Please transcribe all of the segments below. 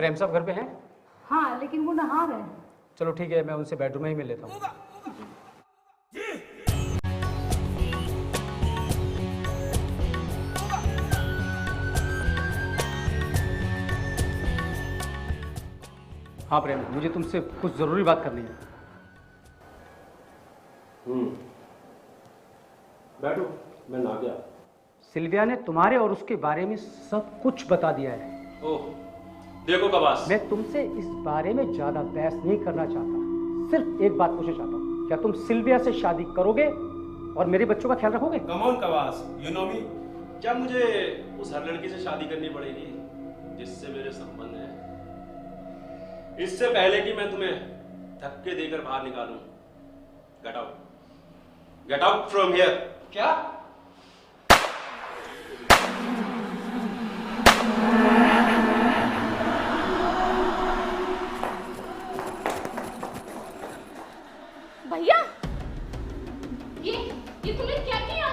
प्रेम साहब घर पे हैं? हाँ, लेकिन वो नहा रहे हैं। चलो ठीक है, मैं उनसे बेडरूम में ही मिल लेता हूँ। हाँ प्रेम, मुझे तुमसे कुछ ज़रूरी बात करनी है। बैठो, मैं ना गया। सिल्विया ने तुम्हारे और उसके बारे में सब कुछ बता दिया है। ओह, देखो कवास, मैं तुमसे इस बारे में ज्यादा बहस नहीं करना चाहता, सिर्फ एक बात पूछना चाहता हूँ, क्या तुम सिल्विया से शादी करोगे और मेरे बच्चों का ख्याल रखोगे? Come on Kawas, you know me. क्या मुझे उस हर लड़की से शादी करनी पड़ेगी जिससे मेरे संबंध है? इससे पहले कि मैं तुम्हें धक्के देकर बाहर निकालूं, get out, get out from here. क्या? भैया, ये तुमने क्या किया?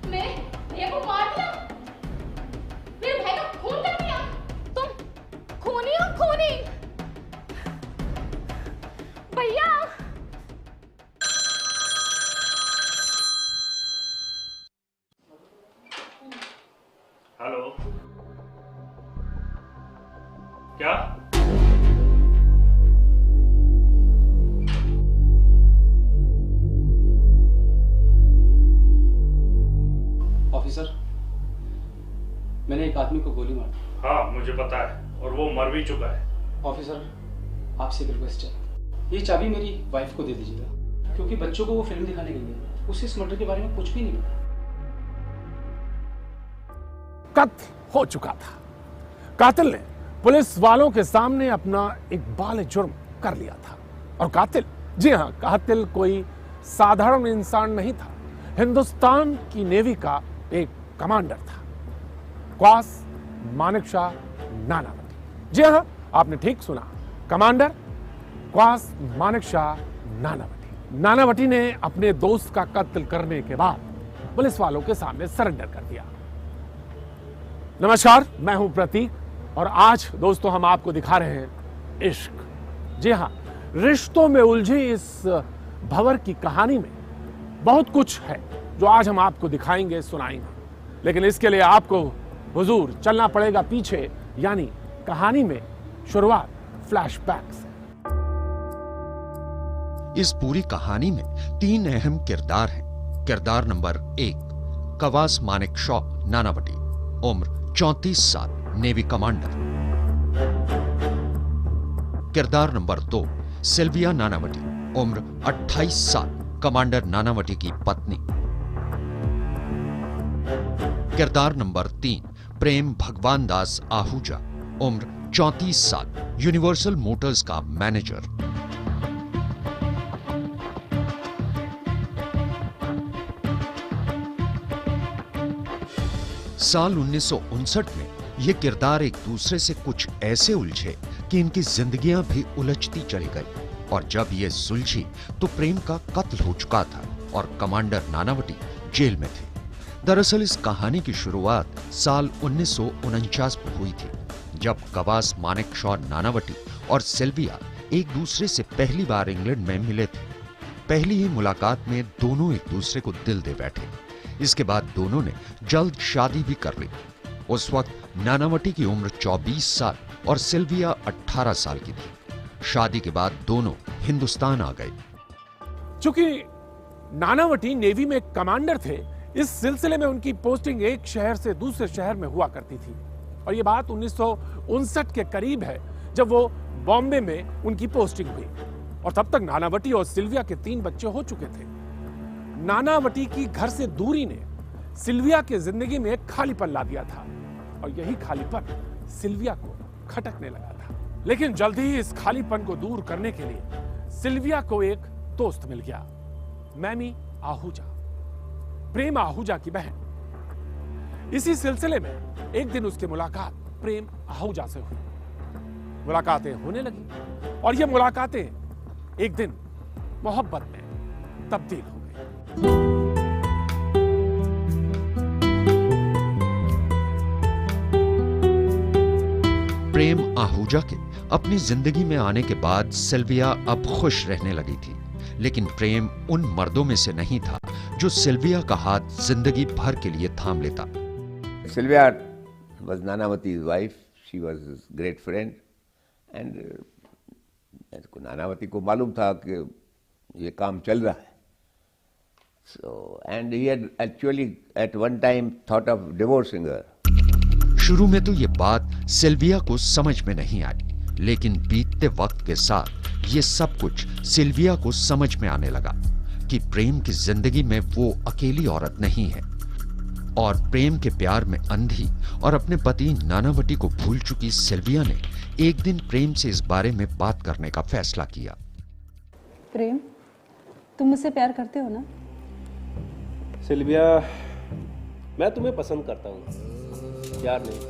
मेरे भैया को मार दिया, मेरे भाई का खून कर दिया। तुम खूनी हो, खूनी। भैया, हेलो, क्या? ऑफिसर, मैंने एक आदमी को गोली मार दी। हाँ, मुझे पता है और वो मर भी चुका है। ऑफिसर, आपसे एक रिक्वेस्ट है, ये चाबी मेरी वाइफ को दे दीजिएगा, क्योंकि बच्चों को वो फिल्म दिखाने गई है, उसे इस मर्डर के बारे में कुछ भी नहीं पता। कत्ल हो चुका था। कातिल ने पुलिस वालों के सामने अपना इकबाल जुर्म कर लिया था। और कातिल, जी हां, कातिल कोई साधारण इंसान नहीं था, हिंदुस्तान की नेवी का एक कमांडर था, क्वास मानेकशॉ नानावटी। जी हां, आपने ठीक सुना, कमांडर क्वास मानेकशॉ नानावटी। नानावटी ने अपने दोस्त का कत्ल करने के बाद पुलिस वालों के सामने सरेंडर कर दिया। नमस्कार, मैं हूं प्रतीक और आज दोस्तों हम आपको दिखा रहे हैं इश्क। जी हां, रिश्तों में उलझी इस भंवर की कहानी में बहुत कुछ है जो आज हम आपको दिखाएंगे, सुनाएंगे, लेकिन इसके लिए आपको हुजूर चलना पड़ेगा पीछे, यानी कहानी में शुरुआत फ्लैशबैक से। इस पूरी कहानी में 3 अहम किरदार हैं। किरदार नंबर 1, कवास मानेकशॉ नानावटी, उम्र 34 साल, नेवी कमांडर। किरदार नंबर 2, सिल्विया नानावटी, उम्र 28 साल, कमांडर नानावटी की पत्नी। किरदार नंबर 3, प्रेम भगवान दास आहूजा, उम्र 34 साल, यूनिवर्सल मोटर्स का मैनेजर। साल 1959 में ये किरदार एक दूसरे से कुछ ऐसे उलझे कि इनकी जिंदगियां भी उलझती चली गई, और जब ये सुलझी तो प्रेम का कत्ल हो चुका था और कमांडर नानावटी जेल में थे। दरअसल इस कहानी की शुरुआत साल 1949 में हुई थी, जब कवास मानेकशॉ नानावटी और सिल्विया एक दूसरे से पहली बार इंग्लैंड में मिले थे। पहली ही मुलाकात में दोनों एक दूसरे को दिल दे बैठे। इसके बाद दोनों ने जल्द शादी भी कर ली। उस वक्त नानावटी की उम्र 24 साल और सिल्विया 18 साल की थी। शादी के बाद दोनों हिंदुस्तान आ गए। चूंकि नानावटी नेवी में कमांडर थे, इस सिलसिले में उनकी पोस्टिंग एक शहर से दूसरे शहर में हुआ करती थी, और यह बात 1959 के करीब है, जब वो बॉम्बे में उनकी पोस्टिंग हुई। और तब तक नानावटी और सिल्विया के 3 बच्चे हो चुके थे। नानावटी की घर से दूरी ने सिल्विया की जिंदगी में एक खालीपन ला दिया था, और यही खालीपन सिल्विया को खटकने लगा था। लेकिन जल्दी ही इस खालीपन को दूर करने के लिए सिल्विया को एक दोस्त मिल गया, मैमी आहूजा, प्रेम आहूजा की बहन। इसी सिलसिले में एक दिन उसकी मुलाकात प्रेम आहूजा से हुई। मुलाकातें होने लगी और ये मुलाकातें एक दिन मोहब्बत में तब्दील हो गई। प्रेम आहूजा के अपनी जिंदगी में आने के बाद सिल्विया अब खुश रहने लगी थी, लेकिन प्रेम उन मर्दों में से नहीं था जो सिल्विया का हाथ जिंदगी भर के लिए थाम लेता। Sylvia was Nanavati's wife. She was his great friend, and Nanavati को मालूम था कि ये काम चल रहा है. So, and he had actually at one time thought of divorcing her. शुरू में तो ये बात सिल्विया को समझ में नहीं आई, लेकिन बीतते वक्त के साथ ये सब कुछ सिल्विया को समझ में आने लगा कि प्रेम की जिंदगी में वो अकेली औरत नहीं है, और प्रेम के प्यार में अंधी और अपने पति नानावटी को भूल चुकी सिल्विया ने एक दिन प्रेम से इस बारे में बात करने का फैसला किया। प्रेम, तुम मुझसे प्यार करते हो ना? सिल्विया, मैं तुम्हें पसंद करता हूँ, प्यार नहीं।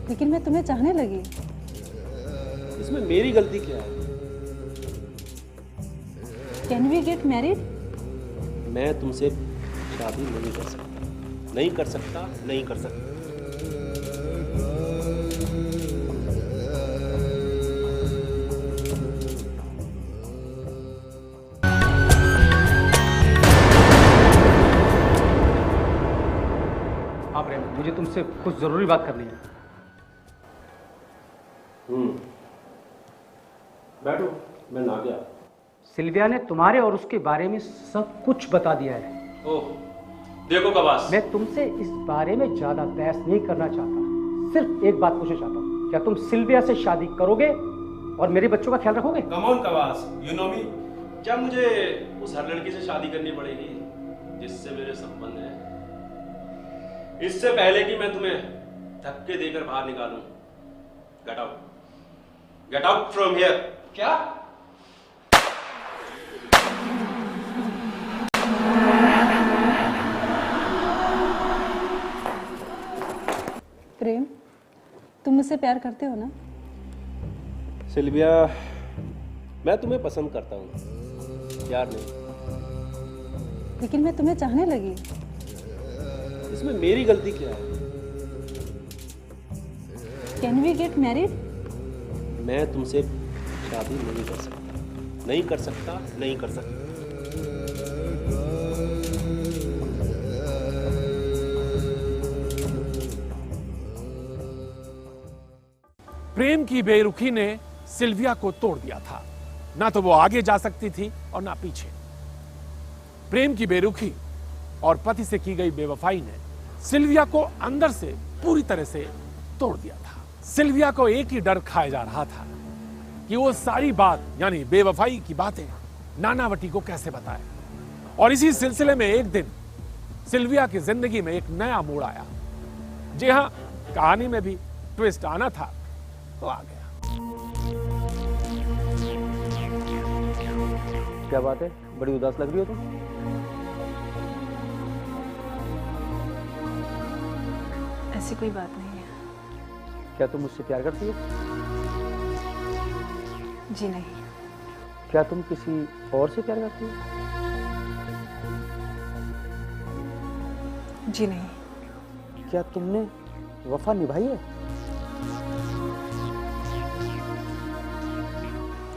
लेकिन मैं तुम्हें चाहने लगी। इसमें मेरी गलती क्या है? Can we get married? मैं तुमसे शादी नहीं कर सकता, नहीं कर सकता, नहीं कर सकता। हाँ प्रेम, मुझे तुमसे कुछ जरूरी बात करनी है। बैठो, मैं ना गया। सिल्विया ने तुम्हारे और उसके बारे में सब कुछ बता दिया है। ओह, देखो कवास, मैं तुमसे इस बारे में ज्यादा बहस नहीं करना चाहता, सिर्फ एक बात पूछना चाहता हूँ, क्या तुम सिल्विया से शादी करोगे और मेरे बच्चों का ख्याल रखोगे? Come on Kawas, you know me, क्या मुझे उस हर लड़की से शादी करनी पड़ेगी जिससे मेरे संबंध है? इससे पहले कि मैं तुम्हें धक्के देकर बाहर निकालूं, get out, get out from here. क्या? प्रेम, तुम मुझसे प्यार करते हो ना? सिल्विया, मैं तुम्हें पसंद करता हूँ, प्यार नहीं। लेकिन मैं तुम्हें चाहने लगी। इसमें मेरी गलती क्या है? Can we get married? मैं तुमसे शादी नहीं कर सकता, नहीं कर सकता, नहीं कर सकता। प्रेम की बेरुखी ने सिल्विया को तोड़ दिया था। ना तो वो आगे जा सकती थी और ना पीछे। प्रेम की बेरुखी और पति से की गई बेवफाई ने सिल्विया को अंदर से पूरी तरह से तोड़ दिया था। सिल्विया को एक ही डर खाया जा रहा था कि वो सारी बात यानी बेवफाई की बातें नानावटी को कैसे बताए। और इसी सिलसिले में एक दिन सिल्विया की जिंदगी में एक नया मोड़ आया। जी हां, कहानी में भी ट्विस्ट आना था तो आ गया। क्या बात है, बड़ी उदास लग रही हो तुम? ऐसी कोई बात नहीं है। क्या तुम मुझसे प्यार करती हो? जी नहीं। क्या तुम किसी और से प्यार करती हो? जी नहीं। क्या तुमने वफा निभाई है?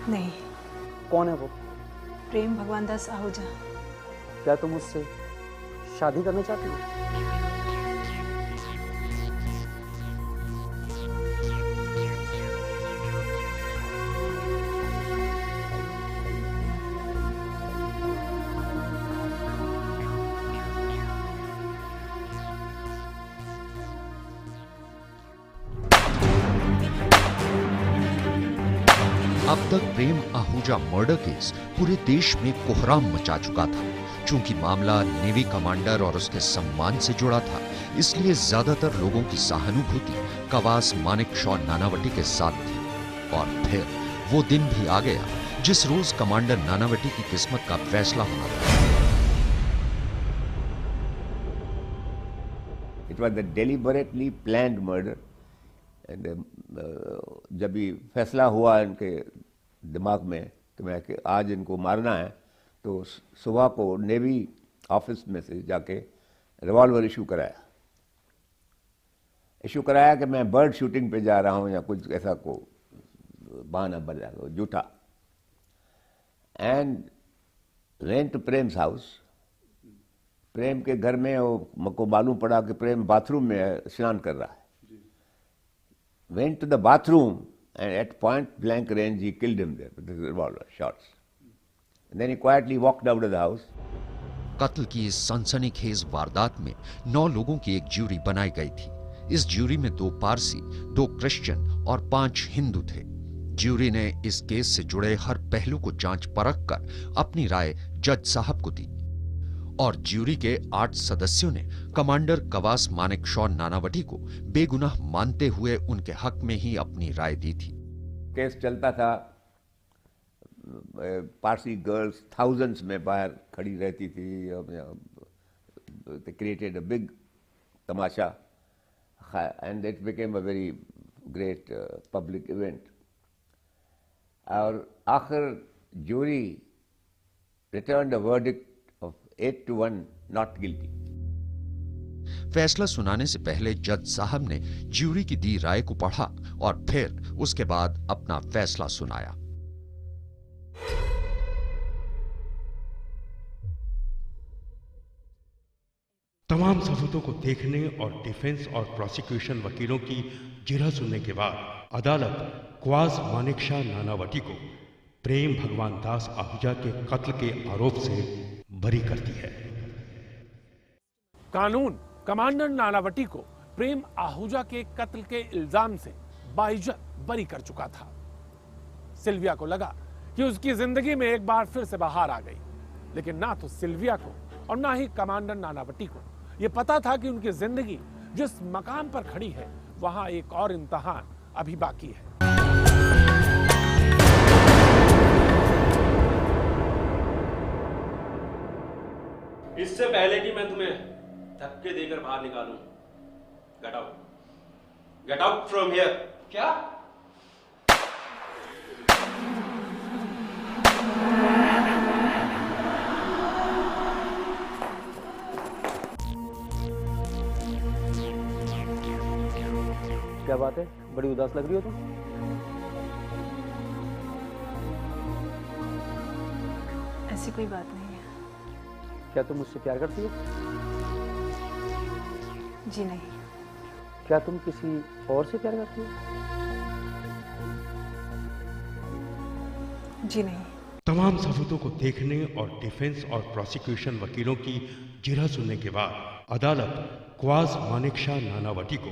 नहीं। कौन है वो? प्रेम भगवान दास आहूजा। क्या तुम उससे शादी करना चाहती हो? अब तक प्रेम आहूजा मर्डर केस पूरे देश में कोहराम मचा चुका था। चूंकि मामला नेवी कमांडर और उसके सम्मान से जुड़ा था, इसलिए ज्यादातर लोगों की सहानुभूति कवास मानेकशॉ नानावटी के साथ थी। और फिर वो दिन भी आ गया जिस रोज कमांडर नानावटी की किस्मत का फैसला होना था। It was a deliberately planned murder. And जब भी फैसला हुआ इनके दिमाग में कि आज इनको मारना है, तो सुबह को नेवी ऑफिस में से जाके रिवॉल्वर इशू कराया इशू कराया कि मैं बर्ड शूटिंग पे जा रहा हूँ या कुछ ऐसा को बहाना बना झूठा, and went to Prem's house. Prem के घर में वो को मालूम पड़ा कि प्रेम बाथरूम में स्नान कर रहा है। Went to the bathroom and at point blank range he killed him there with revolver shots, and then he quietly walked out of the house. कत्ल की इस सनसनीखेज वारदात में 9 लोगों की एक ज्यूरी बनाई गई थी। इस ज्यूरी में 2 पारसी, 2 क्रिश्चियन और 5 हिंदू थे। ज्यूरी ने इस केस से जुड़े हर पहलू को जांच परख कर अपनी राय जज साहब को दी और ज्यूरी के 8 सदस्यों ने कमांडर कवास मानेकशॉ नानावटी को बेगुनाह मानते हुए उनके हक में ही अपनी राय दी थी। केस चलता था, पारसी गर्ल्स थाउजेंड्स में बाहर खड़ी रहती थी, created a big Tamasha, and it became a very great public event. और आखिर jury returned a verdict of 8-1 not guilty. फैसला सुनाने से पहले जज साहब ने ज्यूरी की दी राय को पढ़ा और फिर उसके बाद अपना फैसला सुनाया। तमाम सबूतों को देखने और डिफेंस और प्रोसिक्यूशन वकीलों की जिरह सुनने के बाद अदालत क्वास मानेकशॉ नानावटी को प्रेम भगवान दास आहूजा के कत्ल के आरोप से बरी करती है। कानून कमांडर नानावटी को प्रेम आहूजा के कत्ल के इल्जाम से बाइज्जत बरी कर चुका था। सिल्विया को लगा कि उसकी जिंदगी में एक बार फिर से बहार आ गई, लेकिन ना तो सिल्विया को और ना ही कमांडर नानावटी को यह पता था कि उनकी जिंदगी जिस मकाम पर खड़ी है वहां एक और इम्तिहान अभी बाकी है। इससे पहले कि मैं तुम्हें धक्के देकर बाहर निकालूं, गेट आउट फ्रॉम हियर। क्या? क्या बात है, बड़ी उदास लग रही हो तुम? ऐसी कोई बात नहीं है। क्या तुम मुझसे प्यार करती हो? जी नहीं। क्या तुम किसी और से प्यार करती हो? जी नहीं। तमाम सबूतों को देखने और डिफेंस और प्रोसिक्यूशन वकीलों की जिरह सुनने के बाद अदालत क्वास मानेकशॉ नानावटी को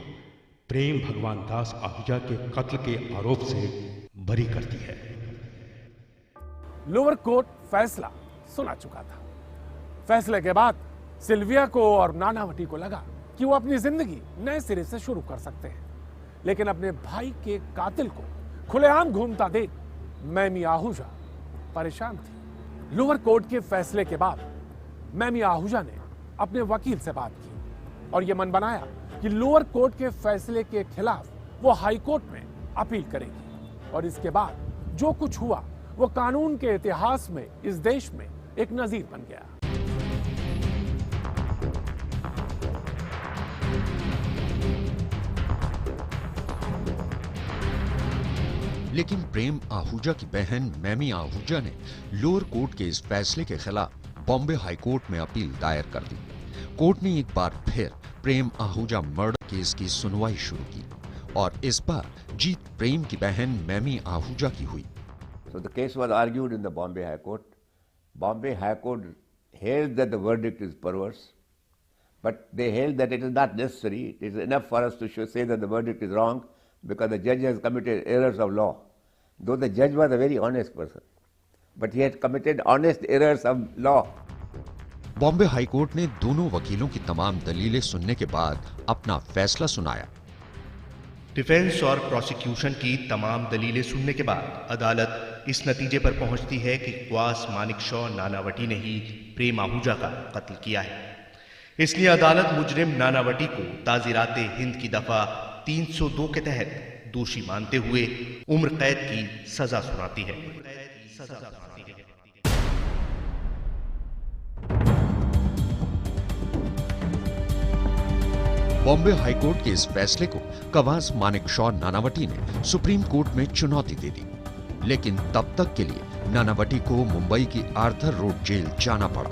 प्रेम भगवान दास आहूजा के कत्ल के आरोप से बरी करती है। लोअर कोर्ट फैसला सुना चुका था। फैसले के बाद सिल्विया को और नानावटी को लगा कि वो अपनी जिंदगी नए सिरे से शुरू कर सकते हैं, लेकिन अपने भाई के कातिल को खुलेआम घूमता देख मैमी आहूजा परेशान थी। लोअर कोर्ट के फैसले के बाद मैमी आहूजा ने अपने वकील से बात की और यह मन बनाया कि लोअर कोर्ट के फैसले के खिलाफ वो हाई कोर्ट में अपील करेगी, और इसके बाद जो कुछ हुआ वो कानून के इतिहास में इस देश में एक नजीर बन गया। लेकिन प्रेम आहूजा की बहन मैमी आहूजा ने लोअर कोर्ट के इस फैसले के खिलाफ बॉम्बे हाई कोर्ट में अपील दायर कर दी। कोर्ट ने एक बार फिर प्रेम आहूजा मर्डर केस की सुनवाई शुरू की और इस बार जीत प्रेम की बहन मैमी आहूजा की हुई। So the case was argued in the Bombay High Court. Bombay High Court held that the verdict is perverse, but they held that it is not necessary. It is enough for us to say that the verdict is wrong because the judge has committed errors of law. Though the judge was a very honest person, but he had committed honest errors of law. Bombay high court ने दोनों वकीलों की तमाम दलीलें सुनने के बाद अपना फैसला सुनाया। डिफेंस और प्रोसिक्यूशन की तमाम दलीलें सुनने के बाद अदालत इस नतीजे पर पहुंचती है कि क्वास मानेकशॉ नानावटी ने ही प्रेम आहूजा का कत्ल किया है। इसलिए अदालत मुजरिम नानावटी को ताज़ीरात हिंद की दफा 302 के तहत दोषी मानते हुए उम्र कैद की सजा सुनाती है। बॉम्बे हाईकोर्ट के इस फैसले को कवास मानेकशॉ नानावटी ने सुप्रीम कोर्ट में चुनौती दे दी, लेकिन तब तक के लिए नानावटी को मुंबई की आर्थर रोड जेल जाना पड़ा।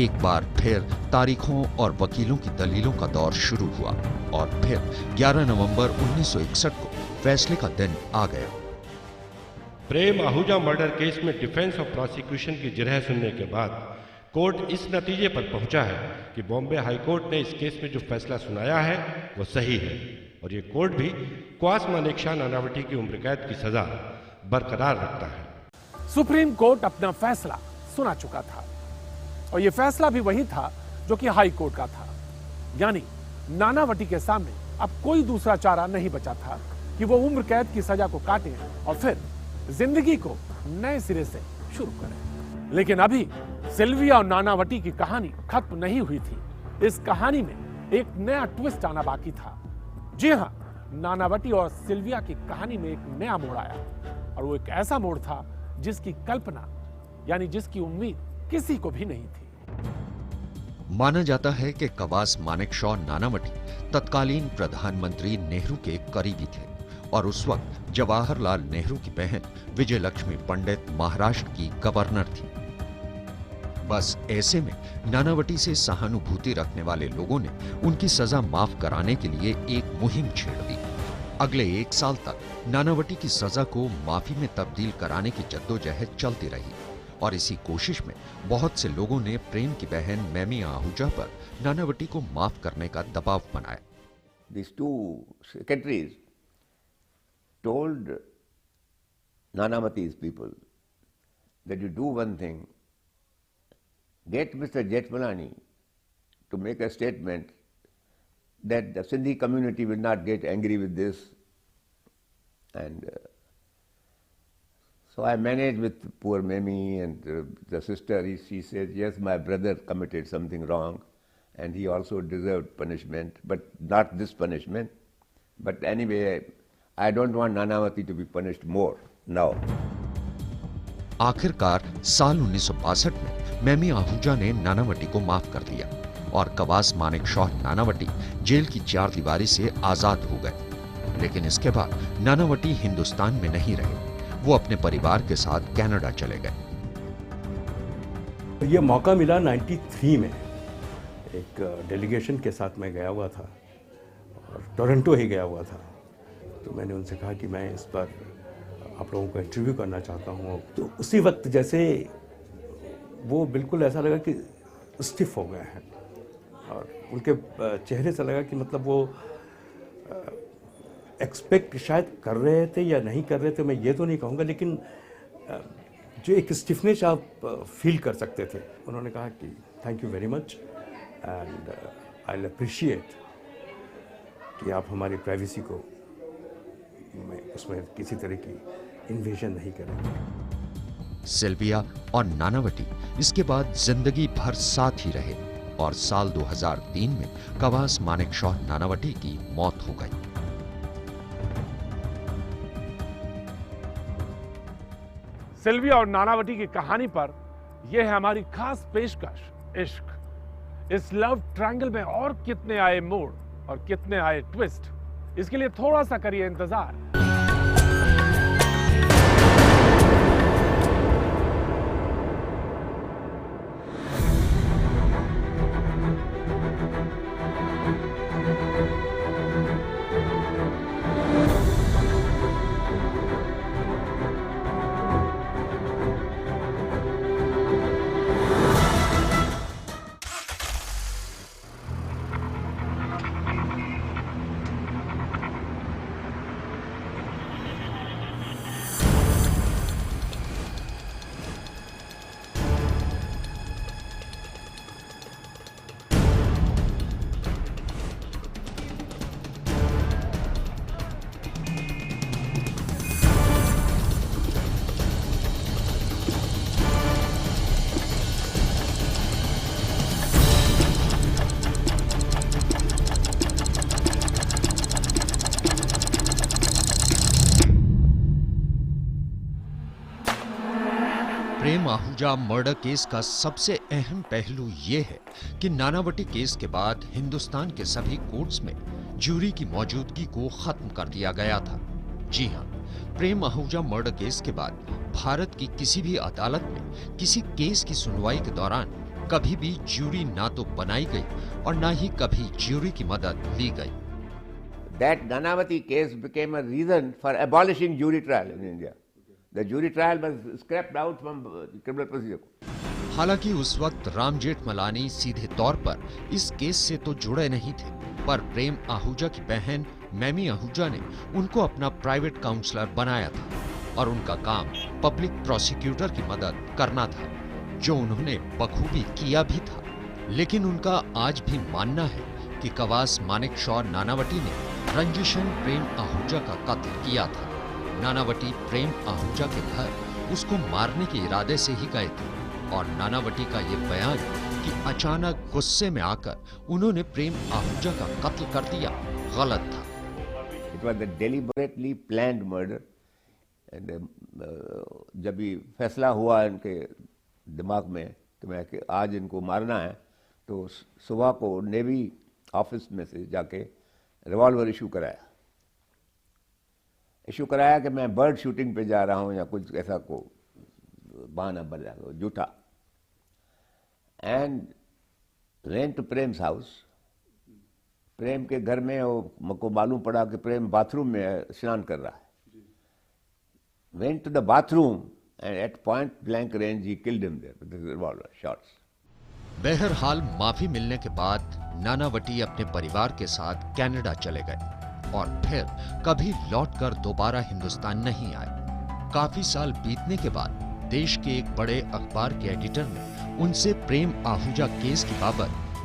एक बार फिर तारीखों और वकीलों की दलीलों का दौर शुरू हुआ और फिर 11 नवंबर 1961 को फैसले का दिन आ गया। प्रेम आहूजा मर्डर केस में डिफेंस और प्रोसिक्यूशन की जिरह सुनने के बाद कोर्ट इस नतीजे पर पहुंचा है कि बॉम्बे हाईकोर्ट ने इस केस में जो फैसला सुनाया है वो सही है और ये कोर्ट भी क्वास मानेकशॉ नानावटी की उम्र कैद की सजा बरकरार रखता है। सुप्रीम कोर्ट अपना फैसला सुना चुका था और यह फैसला भी वही था जो कि हाई कोर्ट का था, यानी नानावटी के सामने अब कोई दूसरा चारा नहीं बचा था कि वो उम्र कैद की सजा को काटे और फिर जिंदगी को नए सिरे से शुरू करें। लेकिन अभी सिल्विया और नानावटी की कहानी खत्म नहीं हुई थी। इस कहानी में एक नया ट्विस्ट आना बाकी था। जी हां, नानावटी और सिल्विया की कहानी में एक नया मोड़ आया और वो एक ऐसा मोड़ था जिसकी कल्पना यानी जिसकी उम्मीद किसी को भी नहीं थी। माना जाता है कि कवास मानेकशॉ नानावटी तत्कालीन प्रधानमंत्री नेहरू के करीबी थे और उस वक्त जवाहरलाल नेहरू की बहन विजयलक्ष्मी पंडित महाराष्ट्र की गवर्नर थी। बस ऐसे में नानावटी से सहानुभूति रखने वाले लोगों ने उनकी सजा माफ कराने के लिए एक मुहिम छेड़ दी। अगले 1 साल तक नानावटी की सजा को माफी में तब्दील कराने की जद्दोजहद चलती रही और इसी कोशिश में बहुत से लोगों ने प्रेम की बहन मैमी आहूजा पर नानावटी को माफ करने का दबाव बनाया। These two secretaries told Nanavati's people that you do one thing, get Mr. Jethmalani to make a statement that the Sindhi community will not get angry with this. And so I managed with poor Memi and the sister. She said, yes, my brother committed something wrong and he also deserved punishment, but not this punishment. But anyway, I don't want Nanavati to be punished more now. आखिरकार साल 1962 में मैमी आहूजा ने नानावटी को माफ कर दिया और Kawas Manekshaw Nanavati jail की 4 दीवारी से आजाद हो गए। लेकिन इसके बाद नानावटी हिंदुस्तान में नहीं रहे, वो अपने परिवार के साथ कनाडा चले गए। ये मौका मिला 93 में, एक डेलीगेशन के साथ मैं गया हुआ था और टोरंटो ही गया हुआ था। तो मैंने उनसे कहा कि मैं इस पर आप लोगों को इंटरव्यू करना चाहता हूँ। तो उसी वक्त जैसे वो बिल्कुल ऐसा लगा कि स्टिफ हो गए हैं और उनके चेहरे से लगा कि मतलब वो एक्सपेक्ट शायद कर रहे थे या नहीं कर रहे थे, मैं ये तो नहीं कहूँगा, लेकिन जो एक स्टिफनेस आप फील कर सकते थे। उन्होंने कहा कि thank you very much and I will appreciate कि आप हमारी प्राइवेसी को उसमें किसी तरह की इन्वेजन नहीं करेंगे। सिल्विया और नानावटी इसके बाद जिंदगी भर साथ ही रहे और साल 2003 में कवास मानेकशॉ नानावटी की मौत हो गई। सिल्विया और नानावटी की कहानी पर यह है हमारी खास पेशकश इश्क। इस लव ट्रायंगल में और कितने आए मोड़ और कितने आए ट्विस्ट, इसके लिए थोड़ा सा करिए इंतजार। प्रेम आहूजा मर्डर केस का सबसे अहम पहलू ये है कि नानावटी केस के बाद हिंदुस्तान के सभी कोर्ट्स में ज्यूरी की मौजूदगी को खत्म कर दिया गया था। जी हां, प्रेम आहूजा मर्डर केस के बाद भारत की किसी भी अदालत में किसी केस की सुनवाई के दौरान कभी भी ज्यूरी ना तो बनाई गई और ना ही कभी ज्यूरी की मदद ली गई। That Nanavati case became a reason for abolishing jury trial in India. The jury trial was scrapped out from criminal procedure. हालांकि उस वक्त राम जेठमलानी सीधे तौर पर इस केस से तो जुड़े नहीं थे, पर प्रेम आहूजा की बहन मैमी आहूजा ने उनको अपना प्राइवेट काउंसलर बनाया था और उनका काम पब्लिक प्रोसिक्यूटर की मदद करना था, जो उन्होंने बखूबी किया भी था। लेकिन उनका आज भी मानना है कि कवास मानेकशॉ नानावटी ने रंजिशन प्रेम आहूजा का कत्ल किया था। नानावटी प्रेम आहूजा के घर उसको मारने के इरादे से ही गए थे और नानावटी का ये बयान कि अचानक गुस्से में आकर उन्होंने प्रेम आहूजा का कत्ल कर दिया गलत था। It was a deliberately planned murder. And जब भी फैसला हुआ इनके दिमाग में कि आज इनको मारना है, तो सुबह को नेवी ऑफिस में से जाके रिवॉल्वर इशू कराया कि मैं बर्ड शूटिंग पे जा रहा हूँ या कुछ ऐसा को बहाना बना झूठा। And went to Prem's house. Prem के घर में मुझको मालूम पड़ा कि प्रेम बाथरूम में स्नान कर रहा है। Went to the bathroom and at point blank range he killed him there with revolver shots. बहरहाल माफी मिलने के बाद नानावटी अपने परिवार के साथ कनाडा चले गए और फिर कभी लौटकर दोबारा हिंदुस्तान नहीं आए। काफी साल बीतने के बाद देश के एक बड़े अखबार के एडिटर ने उनसे प्रेम आहूजा केस की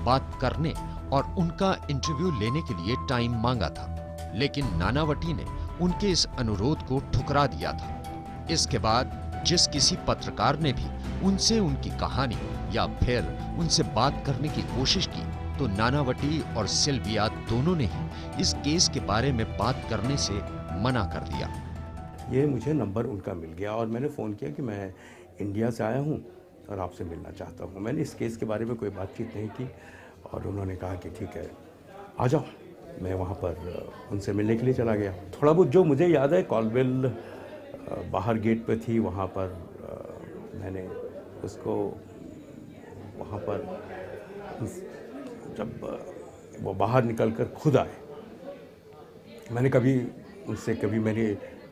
बात करने और उनका इंटरव्यू लेने के लिए टाइम मांगा था, लेकिन नानावटी ने उनके इस अनुरोध को ठुकरा दिया था। इसके बाद जिस किसी पत्रकार ने भी उनसे उनकी कहानी या फिर उनसे बात करने की कोशिश की, तो नानावटी और सिल्विया दोनों ने ही इस केस के बारे में बात करने से मना कर दिया। ये मुझे नंबर उनका मिल गया और मैंने फ़ोन किया कि मैं इंडिया से आया हूँ और आपसे मिलना चाहता हूँ। मैंने इस केस के बारे में कोई बातचीत नहीं की और उन्होंने कहा कि ठीक है आ जाओ। मैं वहाँ पर उनसे मिलने के लिए चला गया। थोड़ा बहुत जो मुझे याद है, कॉलवेल बाहर गेट पे थी, वहाँ पर मैंने उसको वहाँ पर जब वो बाहर निकलकर खुद आए, मैंने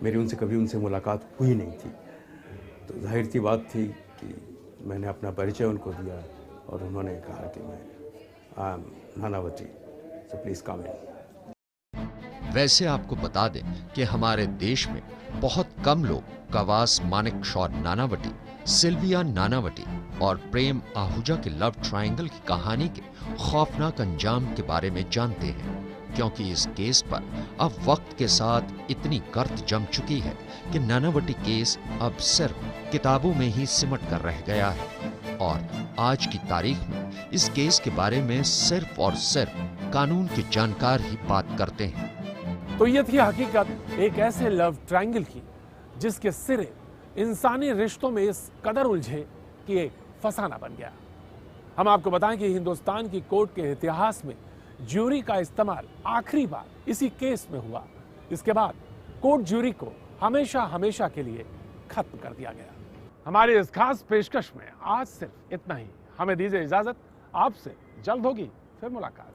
मेरी उनसे मुलाकात हुई नहीं थी, तो जाहिर सी बात थी कि मैंने अपना परिचय उनको दिया और उन्होंने कहा कि मैं I am Nanavati, so please come in. वैसे आपको बता दें कि हमारे देश में बहुत कम लोग कवास मानेकशॉ नानावटी, सिल्विया नानावटी और प्रेम आहूजा के लव ट्रायंगल की कहानी के खौफनाक अंजाम के बारे में जानते हैं, क्योंकि इस केस पर अब वक्त के साथ इतनी गर्त जम चुकी है कि नानावटी केस अब सिर्फ किताबों में ही सिमट कर रह गया है और आज की तारीख में इस केस के बारे में सिर्फ और सिर्फ कानून के जानकार ही बात करते हैं। तो ये थी हकीकत एक ऐसे लव ट्रायंगल की जिसके सिरे इंसानी रिश्तों में इस कदर उलझे कि एक फसाना बन गया। हम आपको बताएं कि हिंदुस्तान की कोर्ट के इतिहास में ज्यूरी का इस्तेमाल आखिरी बार इसी केस में हुआ। इसके बाद कोर्ट ज्यूरी को हमेशा हमेशा के लिए खत्म कर दिया गया। हमारी इस खास पेशकश में आज सिर्फ इतना ही। हमें दीजिए इजाजत, आपसे जल्द होगी फिर मुलाकात।